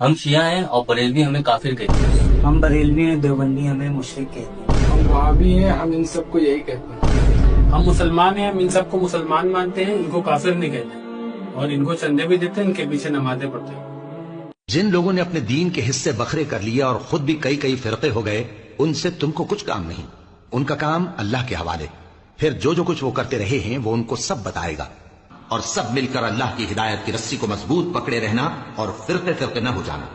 हम शिया हैं और बरेलवी हमें काफिर कहते हैं। हम बरेलवी हैं, देवबंदी हमें मुशरिक कहते हैं। हम वहाबी हैं, हम इन सबको यही कहते हैं। हम मुसलमान हैं, हम इन सबको मुसलमान मानते हैं, इनको काफिर नहीं कहते और इनको चंदे भी देते हैं, इनके पीछे नमाजें पढ़ते हैं। जिन लोगों ने अपने दीन के हिस्से बखरे कर लिए और खुद भी कई कई फिरके हो गए, उनसे तुमको कुछ काम नहीं। उनका काम अल्लाह के हवाले। फिर जो जो कुछ वो करते रहे हैं वो उनको सब बताएगा। और सब मिलकर अल्लाह की हिदायत की रस्सी को मजबूत पकड़े रहना और फिरके फिरके न हो जाना।